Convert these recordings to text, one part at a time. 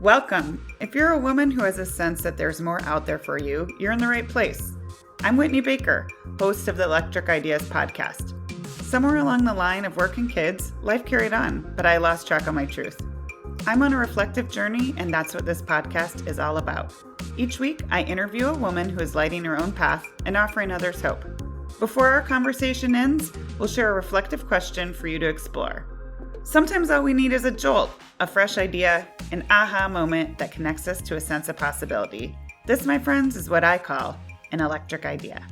Welcome. If you're a woman who has a sense that there's more out there for you, you're in the right place. I'm Whitney Baker, host of the Electric Ideas podcast. Somewhere along the line of work and kids, life carried on, but I lost track of my truth. I'm on a reflective journey, and that's what this podcast is all about. Each week, I interview a woman who is lighting her own path and offering others hope. Before our conversation ends, we'll share a reflective question for you to explore. Sometimes all we need is a jolt, a fresh idea, an aha moment that connects us to a sense of possibility. This, my friends, is what I call an electric idea.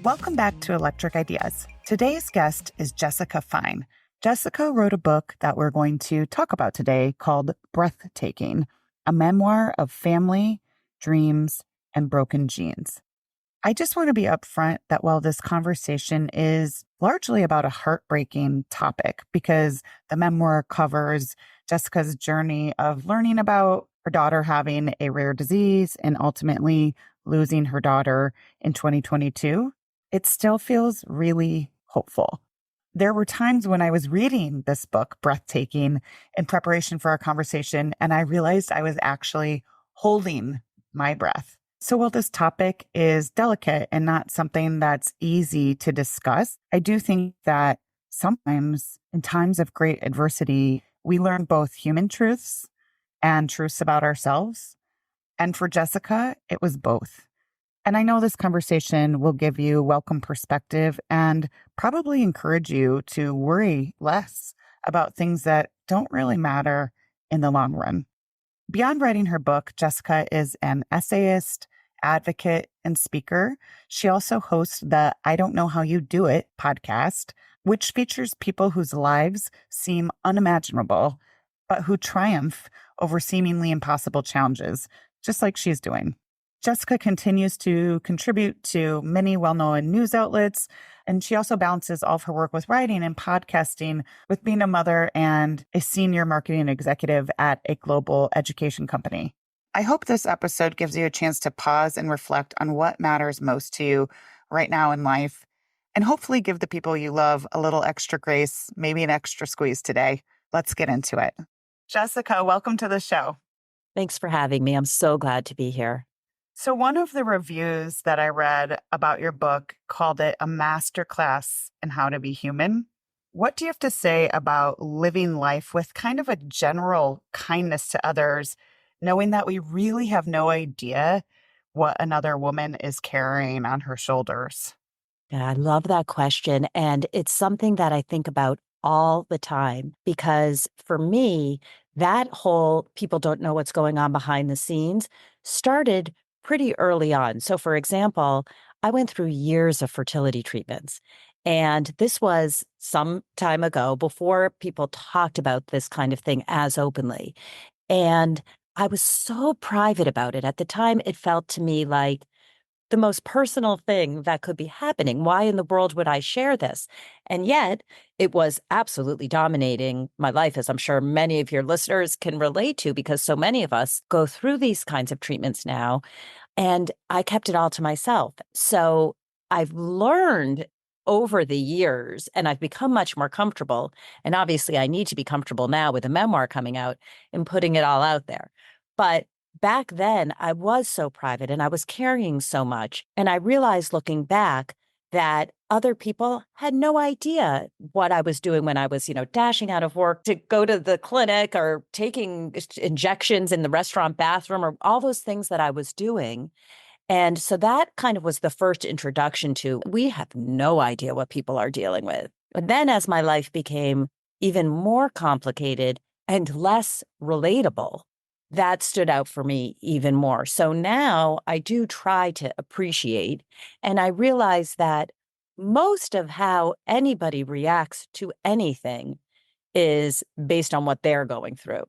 Welcome back to Electric Ideas. Today's guest is Jessica Fein. Jessica wrote a book that we're going to talk about today called Breathtaking, a memoir of family, dreams, and broken genes. I just want to be upfront that while this conversation is largely about a heartbreaking topic, because the memoir covers Jessica's journey of learning about her daughter having a rare disease and ultimately losing her daughter in 2022, it still feels really hopeful. There were times when I was reading this book, Breathtaking, in preparation for our conversation, and I realized I was actually holding my breath. So while this topic is delicate and not something that's easy to discuss, I do think that sometimes in times of great adversity, we learn both human truths and truths about ourselves. And for Jessica, it was both. And I know this conversation will give you welcome perspective and probably encourage you to worry less about things that don't really matter in the long run. Beyond writing her book, Jessica is an essayist, advocate, and speaker. She also hosts the I Don't Know How You Do It podcast, which features people whose lives seem unimaginable, but who triumph over seemingly impossible challenges, just like she's doing. Jessica continues to contribute to many well-known news outlets, and she also balances all of her work with writing and podcasting with being a mother and a senior marketing executive at a global education company. I hope this episode gives you a chance to pause and reflect on what matters most to you right now in life, and hopefully give the people you love a little extra grace, maybe an extra squeeze today. Let's get into it. Jessica, welcome to the show. Thanks for having me. I'm so glad to be here. So one of the reviews that I read about your book called it a masterclass in how to be human. What do you have to say about living life with kind of a general kindness to others, knowing that we really have no idea what another woman is carrying on her shoulders? Yeah, I love that question. And it's something that I think about all the time because for me, that whole people don't know what's going on behind the scenes started pretty early on. So, for example, I went through years of fertility treatments. And this was some time ago before people talked about this kind of thing as openly. And I was so private about it. At the time, it felt to me like the most personal thing that could be happening. Why in the world would I share this? And yet it was absolutely dominating my life, as I'm sure many of your listeners can relate to, because so many of us go through these kinds of treatments now. And I kept it all to myself. So I've learned over the years, and I've become much more comfortable. And obviously, I need to be comfortable now with a memoir coming out and putting it all out there. But back then, I was so private and I was carrying so much. And I realized looking back that other people had no idea what I was doing when I was, dashing out of work to go to the clinic or taking injections in the restaurant bathroom or all those things that I was doing. And so that kind of was the first introduction to we have no idea what people are dealing with. But then as my life became even more complicated and less relatable, that stood out for me even more. So now I do try to appreciate, and I realize that most of how anybody reacts to anything is based on what they're going through.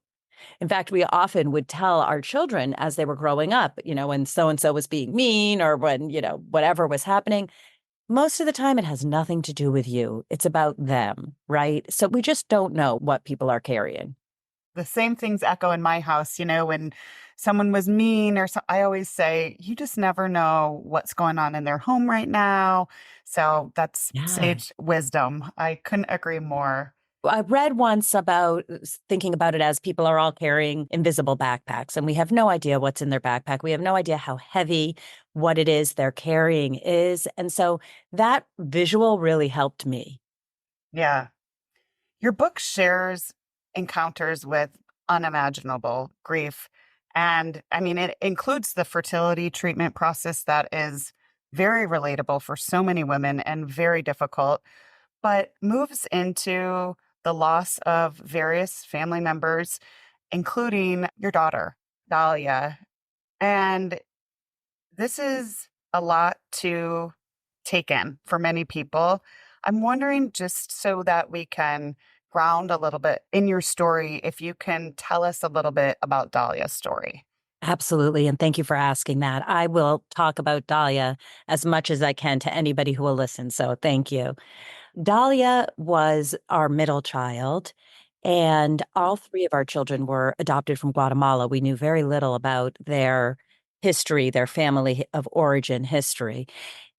In fact, we often would tell our children as they were growing up, when so-and-so was being mean or when, whatever was happening, most of the time it has nothing to do with you. It's about them, right? So we just don't know what people are carrying. The same things echo in my house, when someone was mean or so, I always say, you just never know what's going on in their home right now. So that's Yeah. sage wisdom. I couldn't agree more. I read once about thinking about it as people are all carrying invisible backpacks, and we have no idea what's in their backpack. We have no idea how heavy what it is they're carrying is. And so that visual really helped me. Yeah. Your book shares encounters with unimaginable grief. And I mean, it includes the fertility treatment process that is very relatable for so many women and very difficult, but moves into the loss of various family members, including your daughter, Dalia. And this is a lot to take in for many people. I'm wondering, just so that we can ground a little bit in your story, if you can tell us a little bit about Dahlia's story. Absolutely. And thank you for asking that. I will talk about Dahlia as much as I can to anybody who will listen. So thank you. Dalia was our middle child, and all three of our children were adopted from Guatemala. We knew very little about their history, their family of origin history.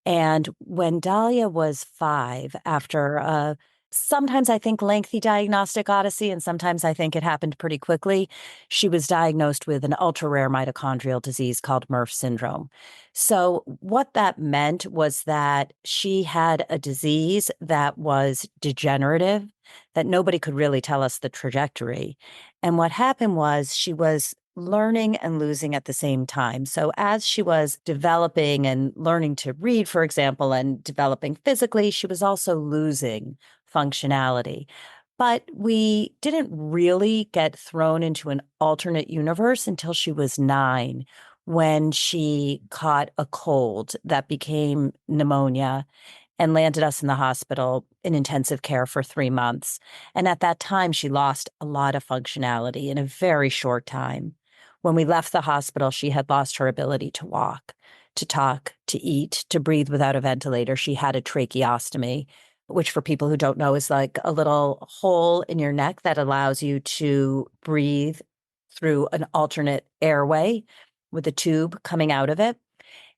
And when Dalia was 5, after sometimes I think lengthy diagnostic odyssey, and sometimes I think it happened pretty quickly, she was diagnosed with an ultra rare mitochondrial disease called MERF syndrome. So, what that meant was that she had a disease that was degenerative, that nobody could really tell us the trajectory. And what happened was she was learning and losing at the same time. So, as she was developing and learning to read, for example, and developing physically, she was also losing functionality. But we didn't really get thrown into an alternate universe until she was 9, when she caught a cold that became pneumonia and landed us in the hospital in intensive care for 3 months. And at that time, she lost a lot of functionality in a very short time. When we left the hospital, she had lost her ability to walk, to talk, to eat, to breathe without a ventilator. She had a tracheostomy, which, for people who don't know, is like a little hole in your neck that allows you to breathe through an alternate airway with a tube coming out of it.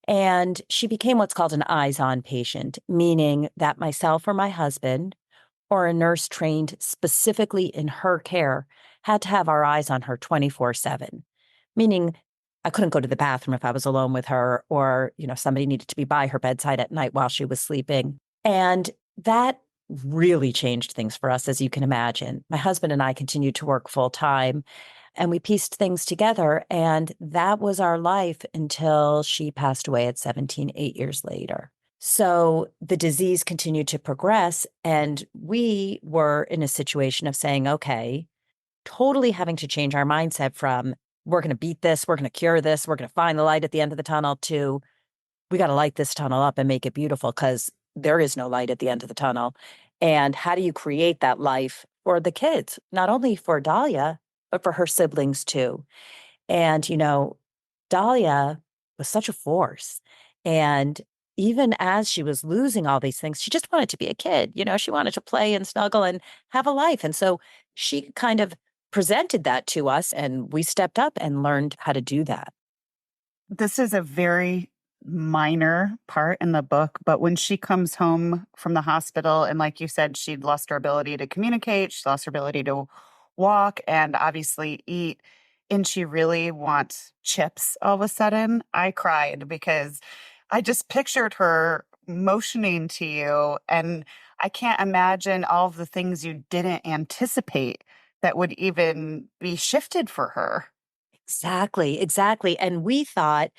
And she became what's called an eyes on patient, meaning that myself or my husband or a nurse trained specifically in her care had to have our eyes on her 24/7, meaning I couldn't go to the bathroom if I was alone with her, or, somebody needed to be by her bedside at night while she was sleeping. And that really changed things for us, as you can imagine. My husband and I continued to work full time, and we pieced things together. And that was our life until she passed away at 17, 8 years later. So the disease continued to progress. And we were in a situation of saying, okay, totally having to change our mindset from we're going to beat this, we're going to cure this, we're going to find the light at the end of the tunnel, to we got to light this tunnel up and make it beautiful, because there is no light at the end of the tunnel. And how do you create that life for the kids, not only for Dahlia, but for her siblings too? And, Dahlia was such a force. And even as she was losing all these things, she just wanted to be a kid. She wanted to play and snuggle and have a life. And so she kind of presented that to us, and we stepped up and learned how to do that. This is a very minor part in the book, but when she comes home from the hospital, and like you said, she'd lost her ability to communicate, she lost her ability to walk and obviously eat, and she really wants chips all of a sudden, I cried because I just pictured her motioning to you, and I can't imagine all of the things you didn't anticipate that would even be shifted for her. Exactly, exactly. And we thought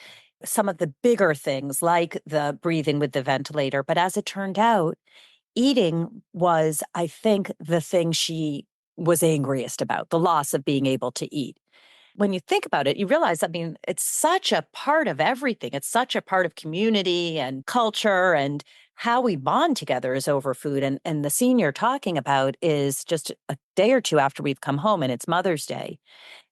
some of the bigger things like the breathing with the ventilator, but as it turned out, eating was, I think, the thing she was angriest about, the loss of being able to eat. When you think about it, you realize, I mean, it's such a part of everything. It's such a part of community and culture, and how we bond together is over food. And the scene you're talking about is just a day or two after we've come home, and it's Mother's Day,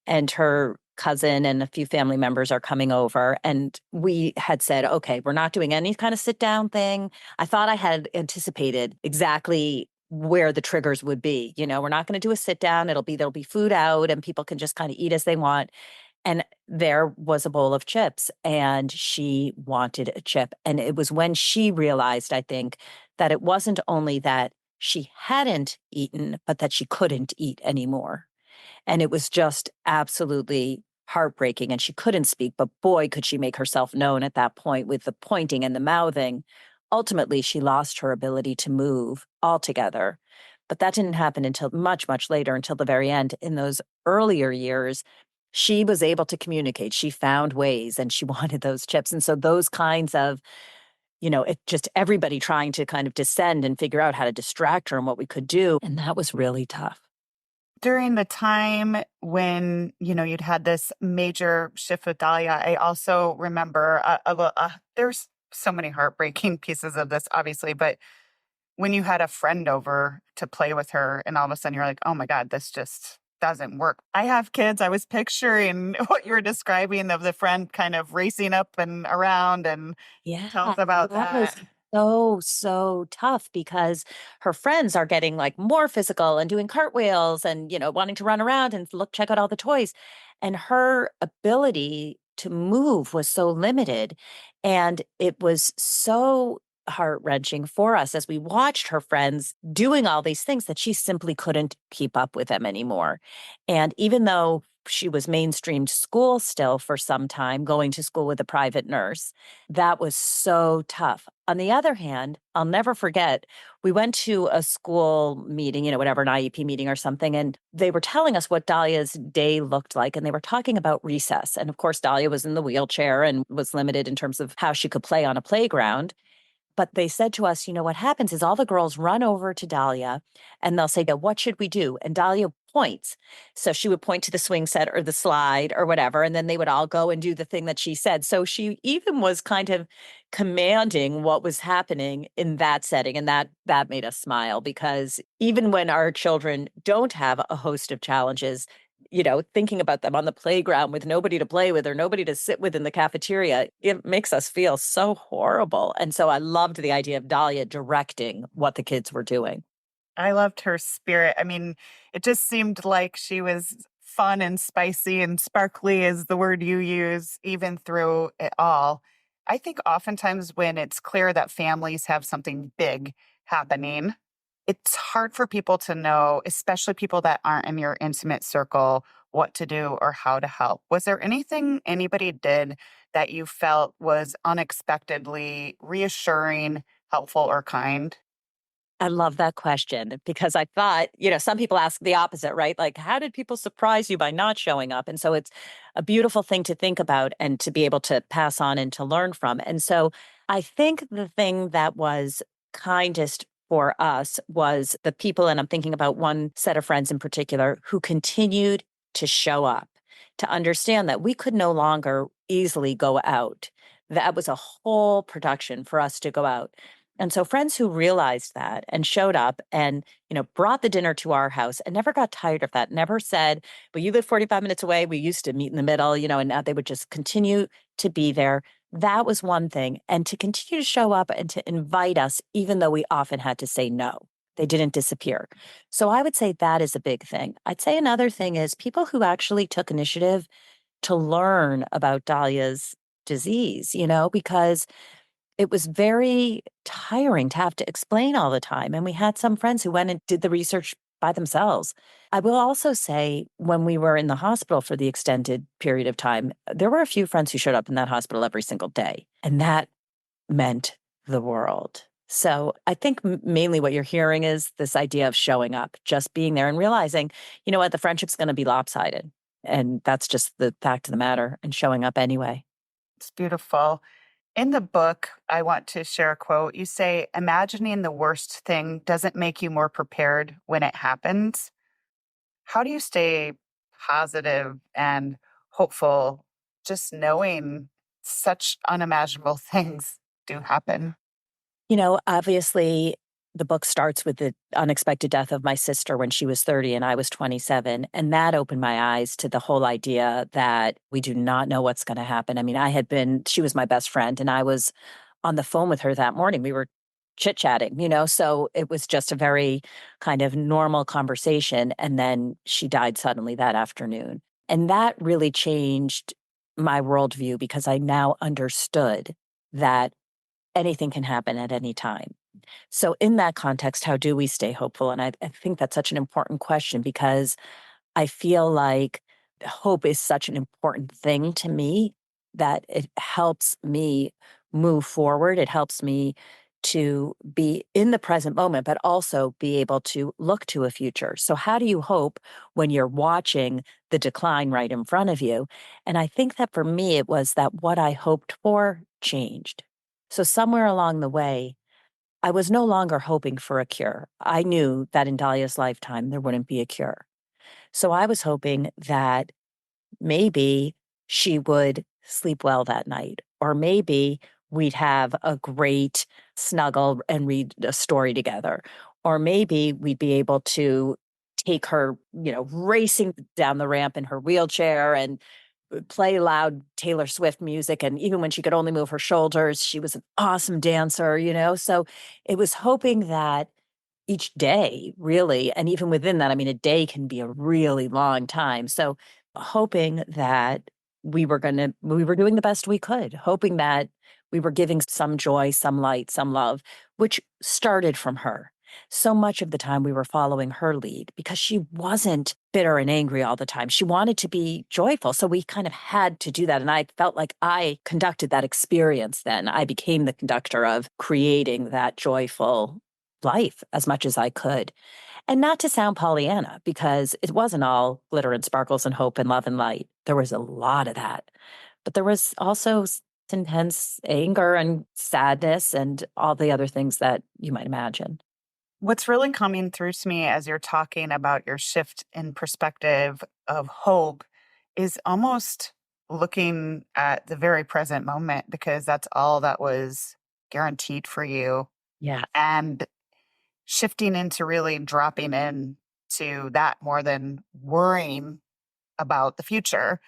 and her cousin and a few family members are coming over. And we had said, okay, we're not doing any kind of sit down thing. I thought I had anticipated exactly where the triggers would be. We're not going to do a sit down. There'll be food out and people can just kind of eat as they want. And there was a bowl of chips, and she wanted a chip. And it was when she realized, I think, that it wasn't only that she hadn't eaten, but that she couldn't eat anymore. And it was just absolutely heartbreaking. And she couldn't speak, but boy, could she make herself known at that point with the pointing and the mouthing. Ultimately, she lost her ability to move altogether. But that didn't happen until much, much later, until the very end. In those earlier years, she was able to communicate. She found ways and she wanted those chips. And so those kinds of, it just everybody trying to kind of descend and figure out how to distract her and what we could do. And that was really tough. During the time when, you'd had this major shift with Dahlia, I also remember, there's so many heartbreaking pieces of this, obviously, but when you had a friend over to play with her and all of a sudden you're like, oh my God, this just doesn't work. I have kids. I was picturing what you were describing of the friend kind of racing up and around, and Yeah, tell us about that was that. so, so tough because her friends are getting like more physical and doing cartwheels and, wanting to run around and look, check out all the toys. And her ability to move was so limited. And it was so heart wrenching for us as we watched her friends doing all these things that she simply couldn't keep up with them anymore. And even though she was mainstreamed school still for some time, going to school with a private nurse, that was so tough. On the other hand, I'll never forget, we went to a school meeting, whatever, an IEP meeting or something, and they were telling us what Dahlia's day looked like. And they were talking about recess. And of course, Dahlia was in the wheelchair and was limited in terms of how she could play on a playground. But they said to us, what happens is all the girls run over to Dahlia and they'll say, what should we do? And Dahlia points. So she would point to the swing set or the slide or whatever. And then they would all go and do the thing that she said. So she even was kind of commanding what was happening in that setting. And that made us smile because even when our children don't have a host of challenges, thinking about them on the playground with nobody to play with or nobody to sit with in the cafeteria, it makes us feel so horrible. And so I loved the idea of Dahlia directing what the kids were doing. I loved her spirit. I mean, it just seemed like she was fun and spicy and sparkly, is the word you use, even through it all. I think oftentimes when it's clear that families have something big happening, it's hard for people to know, especially people that aren't in your intimate circle, what to do or how to help. Was there anything anybody did that you felt was unexpectedly reassuring, helpful, or kind? I love that question because I thought, some people ask the opposite, right? Like, how did people surprise you by not showing up? And so it's a beautiful thing to think about and to be able to pass on and to learn from. And so I think the thing that was kindest for us was the people, and I'm thinking about one set of friends in particular, who continued to show up, to understand that we could no longer easily go out. That was a whole production for us to go out. And so friends who realized that and showed up and, brought the dinner to our house and never got tired of that, never said, well, you live 45 minutes away. We used to meet in the middle, and now they would just continue to be there. That was one thing. And to continue to show up and to invite us, even though we often had to say no. They didn't disappear. So I would say that is a big thing. I'd say another thing is people who actually took initiative to learn about Dahlia's disease, because it was very tiring to have to explain all the time, and we had some friends who went and did the research by themselves. I will also say when we were in the hospital for the extended period of time, there were a few friends who showed up in that hospital every single day, and that meant the world. So I think mainly what you're hearing is this idea of showing up, just being there and realizing, what, the friendship's gonna be lopsided, and that's just the fact of the matter, and showing up anyway. It's beautiful. In the book, I want to share a quote. You say, imagining the worst thing doesn't make you more prepared when it happens. How do you stay positive and hopeful just knowing such unimaginable things do happen? Obviously, the book starts with the unexpected death of my sister when she was 30 and I was 27. And that opened my eyes to the whole idea that we do not know what's going to happen. I mean, she was my best friend, and I was on the phone with her that morning. We were chit chatting, so it was just a very kind of normal conversation. And then she died suddenly that afternoon. And that really changed my worldview because I now understood that anything can happen at any time. So, in that context, how do we stay hopeful? And I think that's such an important question because I feel like hope is such an important thing to me that it helps me move forward. It helps me to be in the present moment, but also be able to look to a future. So, how do you hope when you're watching the decline right in front of you? And I think that for me, it was that what I hoped for changed. So, somewhere along the way, I was no longer hoping for a cure. I knew that in Dalia's lifetime, there wouldn't be a cure. So I was hoping that maybe she would sleep well that night, or maybe we'd have a great snuggle and read a story together, or maybe we'd be able to take her, racing down the ramp in her wheelchair and play loud Taylor Swift music. And even when she could only move her shoulders, she was an awesome dancer. So it was hoping that each day, really, and even within that, I mean, a day can be a really long time. So hoping that we were doing the best we could, hoping that we were giving some joy, some light, some love, which started from her. So much of the time we were following her lead because she wasn't bitter and angry all the time. She wanted to be joyful. So we kind of had to do that. And I felt like I conducted that experience then. I became the conductor of creating that joyful life as much as I could. And not to sound Pollyanna, because it wasn't all glitter and sparkles and hope and love and light. There was a lot of that. But there was also intense anger and sadness and all the other things that you might imagine. What's really coming through to me as you're talking about your shift in perspective of hope is almost looking at the very present moment because that's all that was guaranteed for you. Yeah. And shifting into really dropping in to that more than worrying about the future.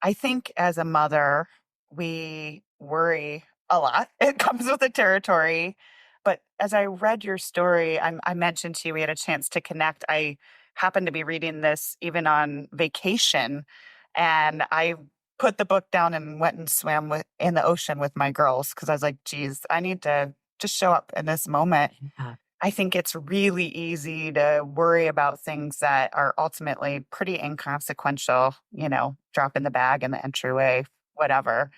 I think as a mother, we worry a lot. It comes with the territory. But as I read your story, I mentioned to you we had a chance to connect. I happened to be reading this even on vacation, and I put the book down and went and swam in the ocean with my girls because I was like, "Geez, I need to just show up in this moment." Yeah. I think it's really easy to worry about things that are ultimately pretty inconsequential, drop in the bag in the entryway, whatever.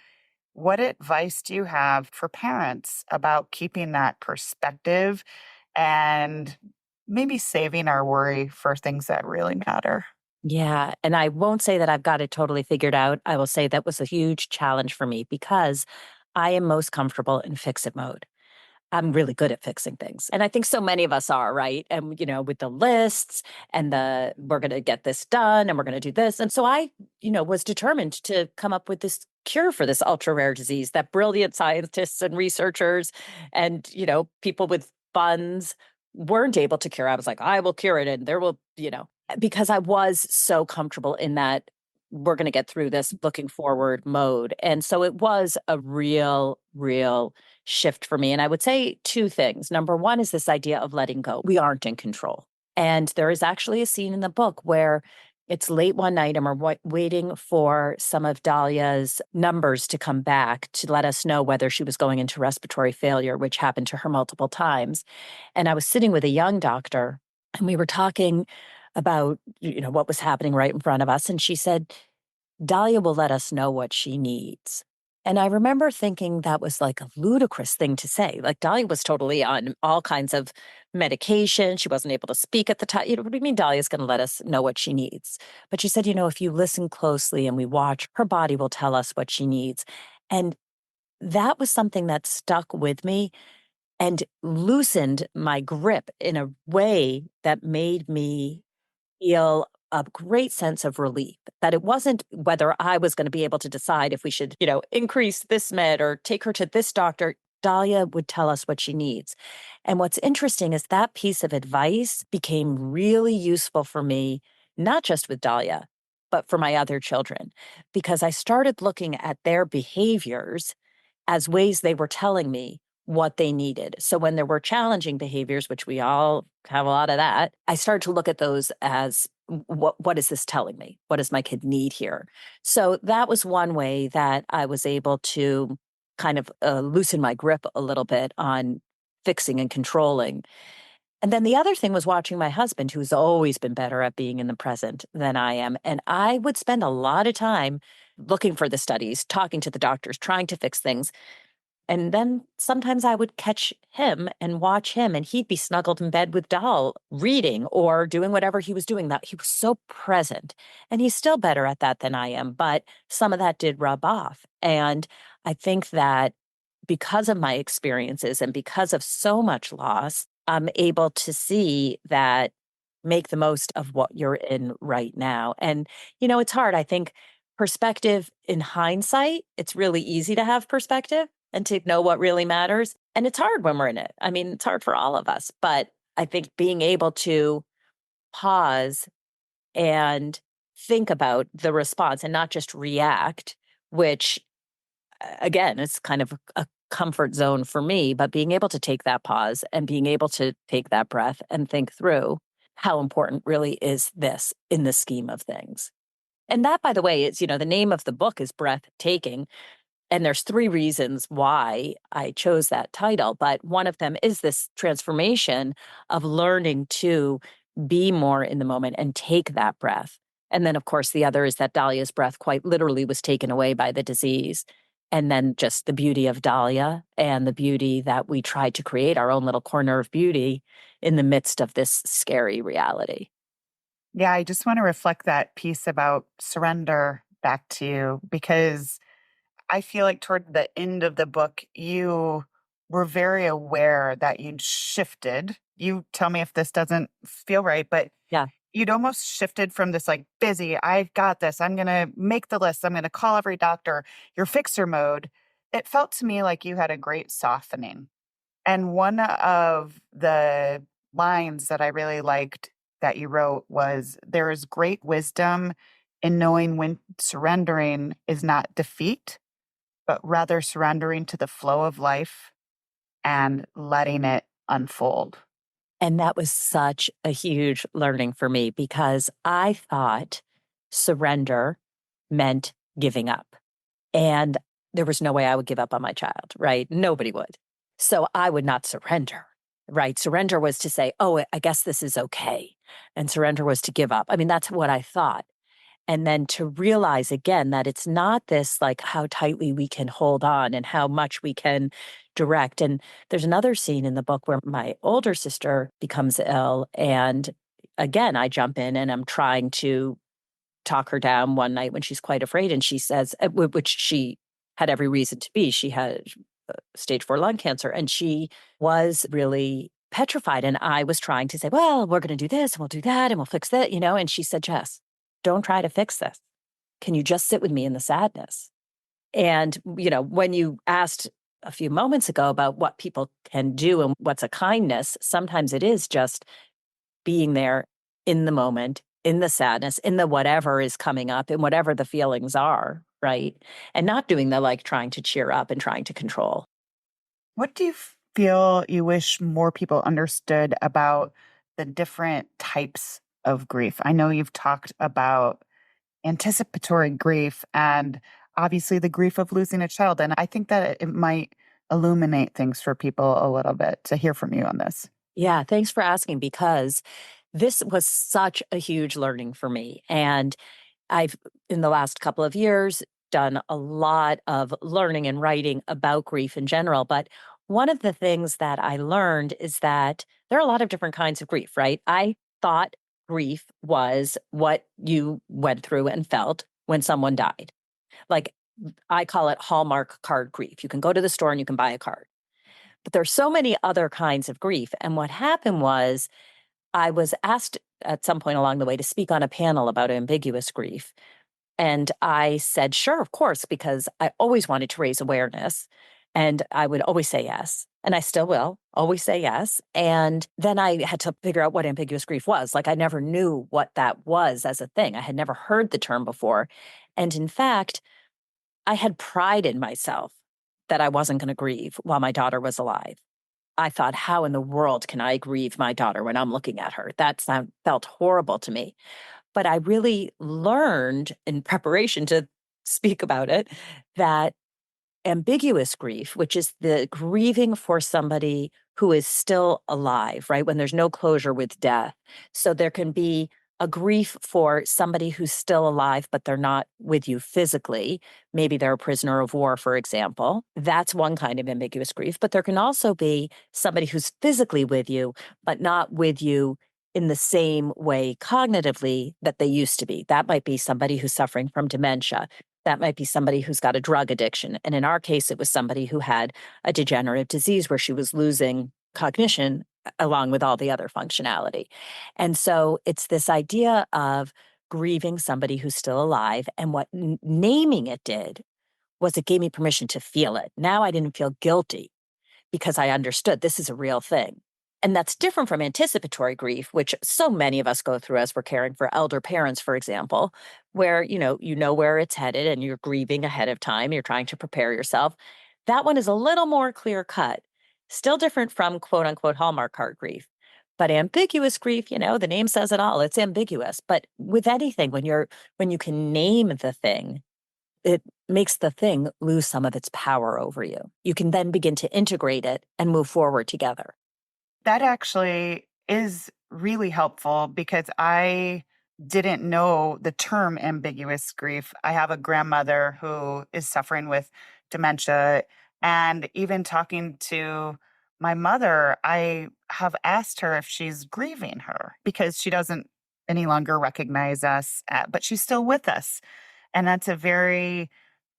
What advice do you have for parents about keeping that perspective and maybe saving our worry for things that really matter? Yeah. And I won't say that I've got it totally figured out. I will say that was a huge challenge for me because I am most comfortable in fix it mode. I'm really good at fixing things. And I think so many of us are, right? And, with the lists and we're going to get this done and we're going to do this. And so I, was determined to come up with this cure for this ultra rare disease that brilliant scientists and researchers and, people with funds weren't able to cure. I was like, I will cure it. And there will, because I was so comfortable in that we're going to get through this looking forward mode. And so it was a real shift for me. And I would say two things. Number one is this idea of letting go. We aren't in control. And there is actually a scene in the book where it's late one night and we're waiting for some of Dalia's numbers to come back to let us know whether she was going into respiratory failure, which happened to her multiple times. And I was sitting with a young doctor and we were talking about, what was happening right in front of us. And she said, Dalia will let us know what she needs. And I remember thinking that was like a ludicrous thing to say. Like Dahlia was totally on all kinds of medication. She wasn't able to speak at the time. What do you mean Dahlia's going to let us know what she needs? But she said, if you listen closely and we watch, her body will tell us what she needs. And that was something that stuck with me and loosened my grip in a way that made me feel a great sense of relief that it wasn't whether I was going to be able to decide if we should, increase this med or take her to this doctor. Dalia would tell us what she needs. And what's interesting is that piece of advice became really useful for me, not just with Dalia, but for my other children, because I started looking at their behaviors as ways they were telling me what they needed. So when there were challenging behaviors, which we all have a lot of that, I started to look at those as what is this telling me? What does my kid need here? So that was one way that I was able to kind of loosen my grip a little bit on fixing and controlling. And then the other thing was watching my husband, who's always been better at being in the present than I am. And I would spend a lot of time looking for the studies, talking to the doctors, trying to fix things. And then sometimes I would catch him and watch him, and he'd be snuggled in bed with Doll, reading or doing whatever he was doing. That he was so present. And he's still better at that than I am, but some of that did rub off. And I think that because of my experiences and because of so much loss, I'm able to see that make the most of what you're in right now. And, it's hard. I think perspective in hindsight, it's really easy to have perspective and to know what really matters. And it's hard when we're in it. I mean, it's hard for all of us. But I think being able to pause and think about the response and not just react, which again, it's kind of a comfort zone for me, but being able to take that pause and being able to take that breath and think through how important really is this in the scheme of things. And that, by the way, is, the name of the book is Breathtaking. And there's three reasons why I chose that title, but one of them is this transformation of learning to be more in the moment and take that breath. And then, of course, the other is that Dalia's breath quite literally was taken away by the disease. And then just the beauty of Dalia and the beauty that we tried to create our own little corner of beauty in the midst of this scary reality. Yeah, I just want to reflect that piece about surrender back to you because I feel like toward the end of the book, you were very aware that you'd shifted. You tell me if this doesn't feel right, but Yeah. you'd almost shifted from this like busy, I've got this, I'm going to make the list, I'm going to call every doctor, your fixer mode. It felt to me like you had a great softening. And one of the lines that I really liked that you wrote was there is great wisdom in knowing when surrendering is not defeat, but rather surrendering to the flow of life and letting it unfold. And that was such a huge learning for me because I thought surrender meant giving up. And there was no way I would give up on my child, right? Nobody would. So I would not surrender, right? Surrender was to say, oh, I guess this is okay. And surrender was to give up. I mean, that's what I thought. And then to realize again that it's not this like how tightly we can hold on and how much we can direct. And there's another scene in the book where my older sister becomes ill. And again, I jump in and I'm trying to talk her down one night when she's quite afraid. And she says, which she had every reason to be, she had stage 4 lung cancer and she was really petrified. And I was trying to say, well, we're going to do this and we'll do that and we'll fix that, And she said, Jess, don't try to fix this. Can you just sit with me in the sadness? And, when you asked a few moments ago about what people can do and what's a kindness, sometimes it is just being there in the moment, in the sadness, in the whatever is coming up, and whatever the feelings are, right? And not doing the like trying to cheer up and trying to control. What do you feel you wish more people understood about the different types of grief? I know you've talked about anticipatory grief and obviously the grief of losing a child. And I think that it might illuminate things for people a little bit to hear from you on this. Yeah, thanks for asking because this was such a huge learning for me. And I've, in the last couple of years, done a lot of learning and writing about grief in general. But one of the things that I learned is that there are a lot of different kinds of grief, right? I thought grief was what you went through and felt when someone died. Like I call it Hallmark card grief. You can go to the store and you can buy a card. But there's so many other kinds of grief. And what happened was I was asked at some point along the way to speak on a panel about ambiguous grief. And I said, sure, of course, because I always wanted to raise awareness and I would always say yes. And I still will always say yes. And then I had to figure out what ambiguous grief was. Like I never knew what that was as a thing. I had never heard the term before. And in fact, I had pride in myself that I wasn't going to grieve while my daughter was alive. I thought, how in the world can I grieve my daughter when I'm looking at her? Felt horrible to me. But I really learned in preparation to speak about it that ambiguous grief, which is the grieving for somebody who is still alive, right? When there's no closure with death. So there can be a grief for somebody who's still alive, but they're not with you physically. Maybe they're a prisoner of war, for example. That's one kind of ambiguous grief. But there can also be somebody who's physically with you, but not with you in the same way cognitively that they used to be. That might be somebody who's suffering from dementia. That might be somebody who's got a drug addiction. And in our case, it was somebody who had a degenerative disease where she was losing cognition along with all the other functionality. And so it's this idea of grieving somebody who's still alive. And what naming it did was it gave me permission to feel it. Now I didn't feel guilty because I understood this is a real thing. And that's different from anticipatory grief, which so many of us go through as we're caring for elder parents, for example, where you know where it's headed and you're grieving ahead of time, you're trying to prepare yourself. That one is a little more clear cut, still different from quote unquote Hallmark card grief. But ambiguous grief, the name says it all. It's ambiguous. But with anything, when you can name the thing, it makes the thing lose some of its power over you. You can then begin to integrate it and move forward together. That actually is really helpful because I didn't know the term ambiguous grief. I have a grandmother who is suffering with dementia. And even talking to my mother, I have asked her if she's grieving her because she doesn't any longer recognize us, but she's still with us. And that's a very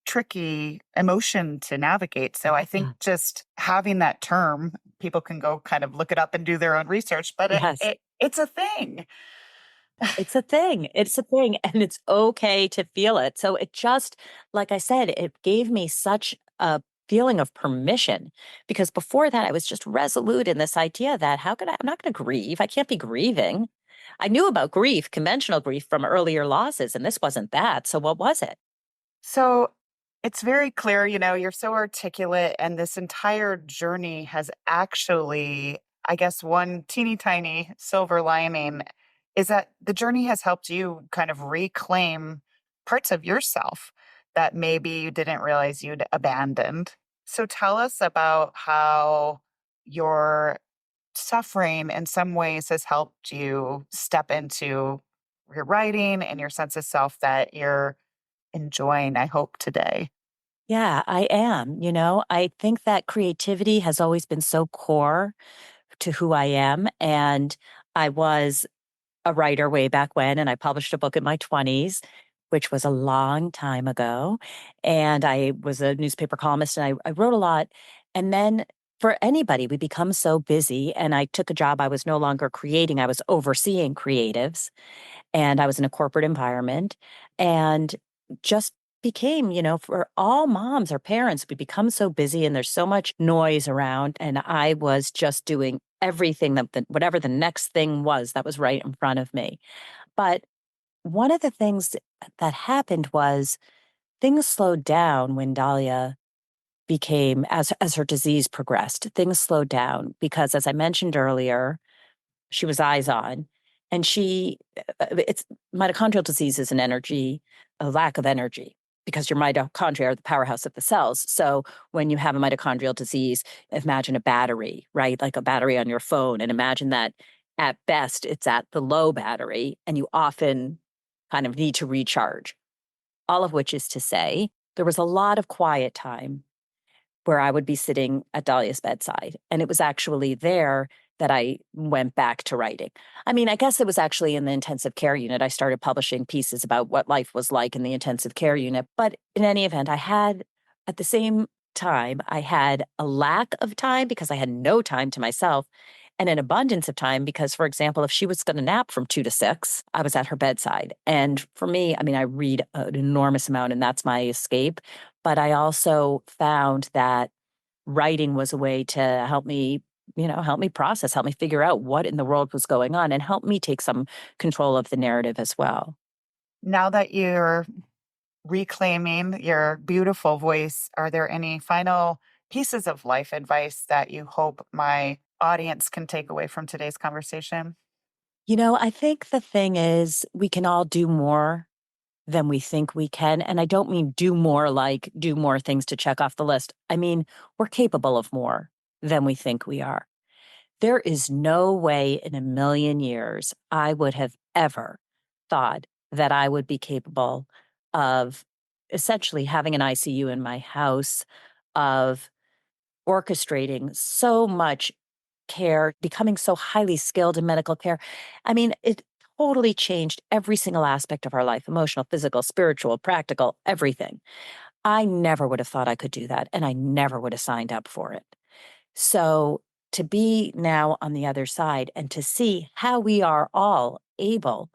tricky emotion to navigate. So I think Yeah. just having that term, people can go kind of look it up and do their own research, but Yes. it's a thing. It's a thing. It's a thing, and it's okay to feel it. So it just, like I said, it gave me such a feeling of permission because before that I was just resolute in this idea that how could I'm not going to grieve. I can't be grieving. I knew about grief, conventional grief from earlier losses, and this wasn't that. So what was it? So it's very clear, you're so articulate, and this entire journey has actually, I guess, one teeny tiny silver lining is that the journey has helped you kind of reclaim parts of yourself that maybe you didn't realize you'd abandoned. So tell us about how your suffering in some ways has helped you step into your writing and your sense of self that you're enjoying, I hope, today. Yeah, I am. I think that creativity has always been so core to who I am. And I was a writer way back when, and I published a book in my 20s, which was a long time ago. And I was a newspaper columnist and I wrote a lot. And then for anybody, we become so busy. And I took a job I was no longer creating, I was overseeing creatives, and I was in a corporate environment and just became, for all moms or parents, we become so busy and there's so much noise around. And I was just doing everything whatever the next thing was that was right in front of me. But one of the things that happened was things slowed down when Dalia became, as her disease progressed, things slowed down because, as I mentioned earlier, she was eyes on. And it's mitochondrial disease is a lack of energy because your mitochondria are the powerhouse of the cells. So when you have a mitochondrial disease, imagine a battery, right? Like a battery on your phone. And imagine that at best it's at the low battery and you often kind of need to recharge. All of which is to say, there was a lot of quiet time where I would be sitting at Dalia's bedside. And it was actually there that I went back to writing. I mean, I guess it was actually in the intensive care unit. I started publishing pieces about what life was like in the intensive care unit. But in any event, at the same time, I had a lack of time because I had no time to myself and an abundance of time because, for example, if she was going to nap from 2 to 6, I was at her bedside. And for me, I mean, I read an enormous amount and that's my escape. But I also found that writing was a way to help me process, help me figure out what in the world was going on and help me take some control of the narrative as well. Now that you're reclaiming your beautiful voice, are there any final pieces of life advice that you hope my audience can take away from today's conversation? I think the thing is we can all do more than we think we can. And I don't mean do more like do more things to check off the list. I mean, we're capable of more than we think we are. There is no way in a million years I would have ever thought that I would be capable of essentially having an ICU in my house, of orchestrating so much care, becoming so highly skilled in medical care. I mean, it totally changed every single aspect of our life, emotional, physical, spiritual, practical, everything. I never would have thought I could do that, and I never would have signed up for it. So to be now on the other side and to see how we are all able,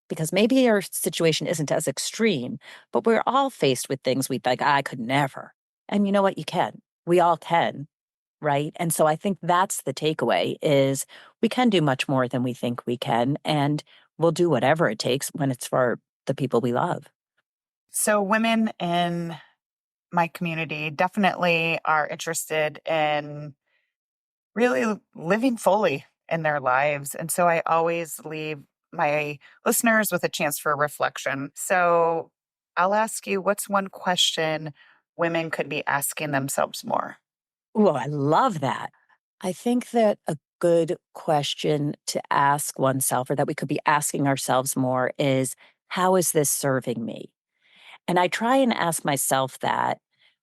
because maybe our situation isn't as extreme, but we're all faced with things we think, I could never. And you know what? You can. We all can, right? And so I think that's the takeaway is we can do much more than we think we can, and we'll do whatever it takes when it's for the people we love. So, women in my community definitely are interested in really living fully in their lives. And so I always leave my listeners with a chance for reflection. So I'll ask you, what's one question women could be asking themselves more? Well, I love that. I think that a good question to ask oneself, or that we could be asking ourselves more, is how is this serving me? And I try and ask myself that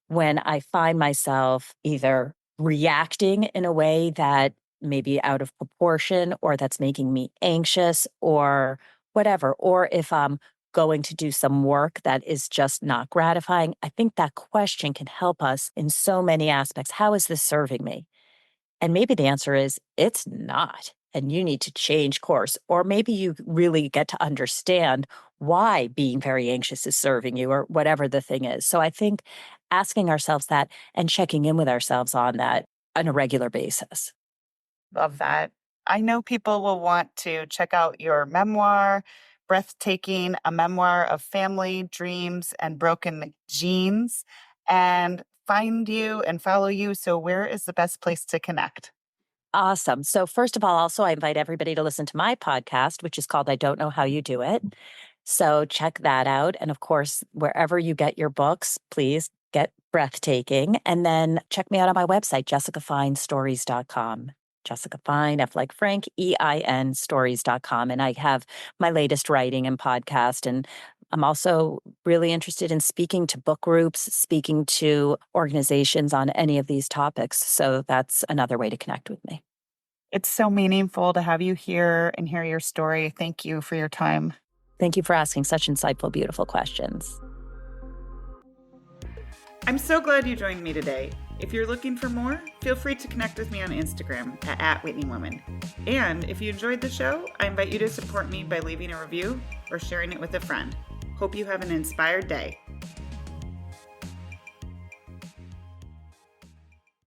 when I find myself either reacting in a way that may be out of proportion or that's making me anxious or whatever, or if I'm going to do some work that is just not gratifying. I think that question can help us in so many aspects. How is this serving me? And maybe the answer is it's not. And you need to change course. Or maybe you really get to understand why being very anxious is serving you or whatever the thing is. So I think asking ourselves that and checking in with ourselves on that on a regular basis. Love that. I know people will want to check out your memoir, Breathtaking, a memoir of family, dreams, and broken genes, and find you and follow you. So, where is the best place to connect? Awesome. So, first of all, also, I invite everybody to listen to my podcast, which is called I Don't Know How You Do It. So, check that out. And of course, wherever you get your books, please get Breathtaking. And then check me out on my website, jessicafeinstories.com. Jessica Fein, F like Frank, EIN stories.com. And I have my latest writing and podcast. And I'm also really interested in speaking to book groups, speaking to organizations on any of these topics. So that's another way to connect with me. It's so meaningful to have you here and hear your story. Thank you for your time. Thank you for asking such insightful, beautiful questions. I'm so glad you joined me today. If you're looking for more, feel free to connect with me on Instagram at @WhitneyWoman. And if you enjoyed the show, I invite you to support me by leaving a review or sharing it with a friend. Hope you have an inspired day.